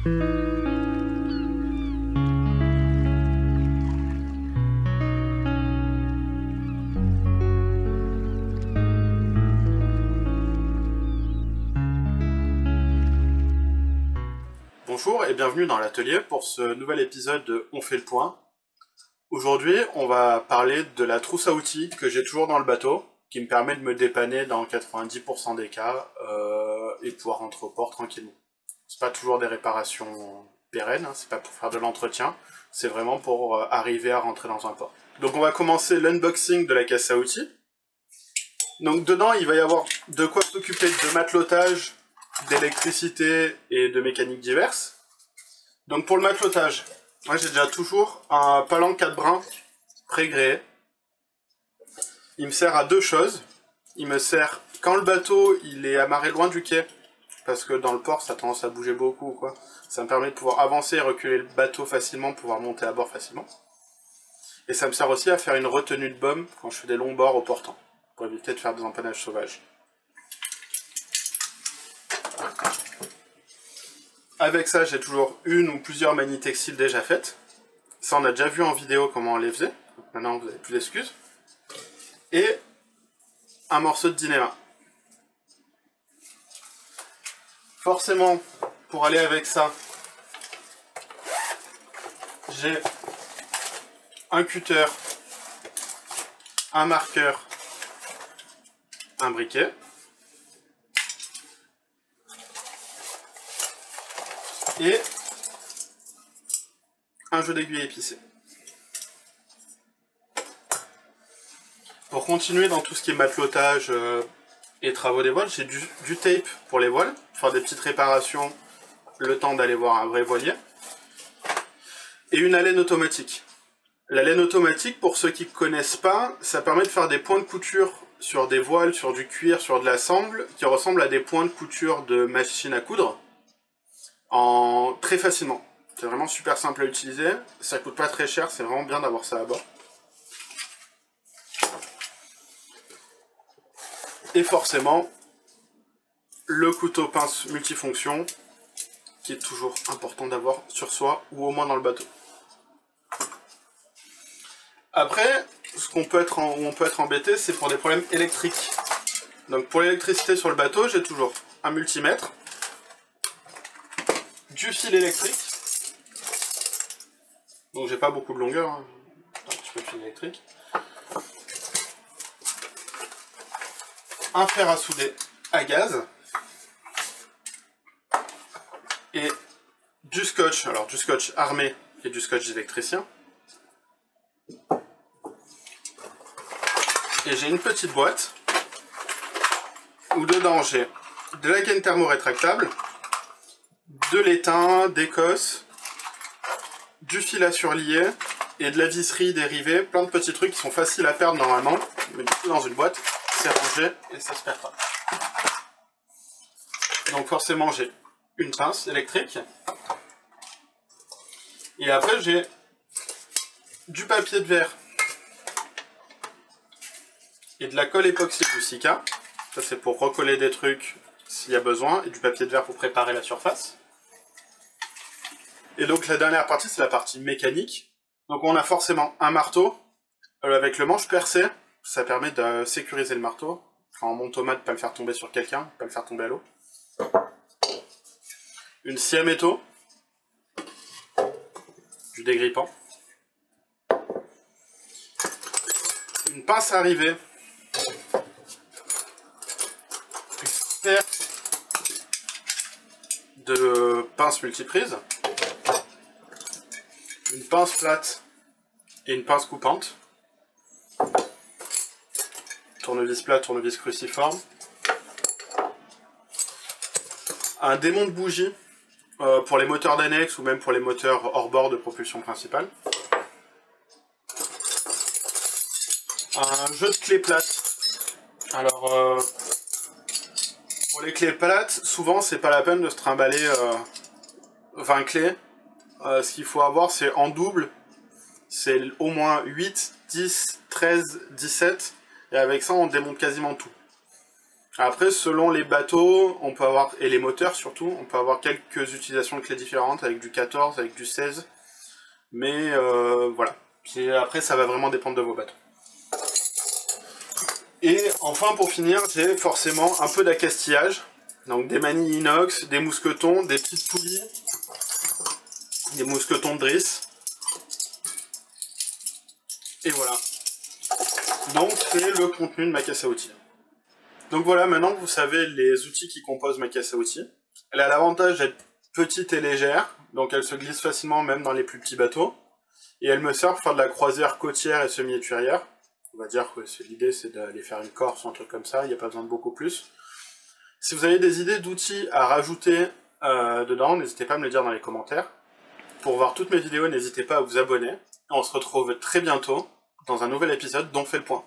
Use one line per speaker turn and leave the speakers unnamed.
Bonjour et bienvenue dans l'atelier pour ce nouvel épisode de On fait le point. Aujourd'hui, on va parler de la trousse à outils que j'ai toujours dans le bateau, qui me permet de me dépanner dans 90% des cas et pouvoir rentrer au port tranquillement. C'est pas toujours des réparations pérennes, hein, c'est pas pour faire de l'entretien, c'est vraiment pour arriver à rentrer dans un port. Donc on va commencer l'unboxing de la caisse à outils. Donc dedans, il va y avoir de quoi s'occuper de matelotage, d'électricité et de mécanique diverses. Donc pour le matelotage, moi j'ai déjà toujours un palan 4 brins pré-gréé. Il me sert à deux choses. Il me sert quand le bateau il est amarré loin du quai, parce que dans le port ça a tendance à bouger beaucoup quoi. Ça me permet de pouvoir avancer et reculer le bateau facilement, pouvoir monter à bord facilement. Et ça me sert aussi à faire une retenue de baume quand je fais des longs bords au portant, pour éviter de faire des empennages sauvages. Avec ça, j'ai toujours une ou plusieurs manies textiles déjà faites. Ça, on a déjà vu en vidéo comment on les faisait. Maintenant, vous n'avez plus d'excuses. Et un morceau de Dynéma. Forcément, pour aller avec ça, j'ai un cutter, un marqueur, un briquet. Et un jeu d'aiguilles épicé. Pour continuer dans tout ce qui est matelotage et travaux des voiles, j'ai du tape pour les voiles, pour faire des petites réparations, le temps d'aller voir un vrai voilier. Et une alène automatique. La laine automatique, pour ceux qui ne connaissent pas, ça permet de faire des points de couture sur des voiles, sur du cuir, sur de la sangle, qui ressemblent à des points de couture de machine à coudre. Très facilement. C'est vraiment super simple à utiliser, ça coûte pas très cher, c'est vraiment bien d'avoir ça à bord. Et forcément, le couteau pince multifonction, qui est toujours important d'avoir sur soi, ou au moins dans le bateau. Après, où on peut être embêté, c'est pour des problèmes électriques. Donc pour l'électricité sur le bateau, j'ai toujours un multimètre, du fil électrique, donc j'ai pas beaucoup de longueur, hein. Un petit peu de fil électrique, un fer à souder à gaz, et du scotch, alors du scotch armé et du scotch d'électricien, et j'ai une petite boîte, où dedans j'ai de la gaine thermo-rétractable, de l'étain, d'Écosse, du fil à surlier et de la visserie dérivée, plein de petits trucs qui sont faciles à perdre normalement, mais du coup dans une boîte, c'est rangé et ça se perd pas. Donc forcément j'ai une pince électrique, et après j'ai du papier de verre et de la colle époxy du Sika, ça c'est pour recoller des trucs s'il y a besoin, et du papier de verre pour préparer la surface. Et donc la dernière partie, c'est la partie mécanique. Donc on a forcément un marteau, avec le manche percé, ça permet de sécuriser le marteau. Quand on monte au mat, de ne pas le faire tomber sur quelqu'un, de ne pas le faire tomber à l'eau. Une scie à métaux, du dégrippant. Une pince à rivet. Une paire de pinces multiprises. Une pince plate et une pince coupante. Tournevis plat, tournevis cruciforme. Un démon de bougie pour les moteurs d'annexe ou même pour les moteurs hors bord de propulsion principale. Un jeu de clés plates. Alors, pour les clés plates, souvent c'est pas la peine de se trimballer 20 clés. Ce qu'il faut avoir, c'est en double, c'est au moins 8, 10, 13, 17, et avec ça on démonte quasiment tout. Après, selon les bateaux, on peut avoir, et les moteurs surtout, on peut avoir quelques utilisations de clés différentes, avec du 14, avec du 16. Mais voilà. Puis après, ça va vraiment dépendre de vos bateaux. Et enfin, pour finir, j'ai forcément un peu d'accastillage. Donc des manilles inox, des mousquetons, des petites poulies, des mousquetons de drisse. Et voilà. Donc c'est le contenu de ma caisse à outils. Donc voilà, maintenant que vous savez les outils qui composent ma caisse à outils, elle a l'avantage d'être petite et légère, donc elle se glisse facilement même dans les plus petits bateaux, et elle me sert pour faire de la croisière côtière et semi-éturière. On va dire que l'idée c'est d'aller faire une Corse ou un truc comme ça, il n'y a pas besoin de beaucoup plus. Si vous avez des idées d'outils à rajouter dedans, n'hésitez pas à me le dire dans les commentaires. Pour voir toutes mes vidéos, n'hésitez pas à vous abonner. On se retrouve très bientôt dans un nouvel épisode d'On fait le point.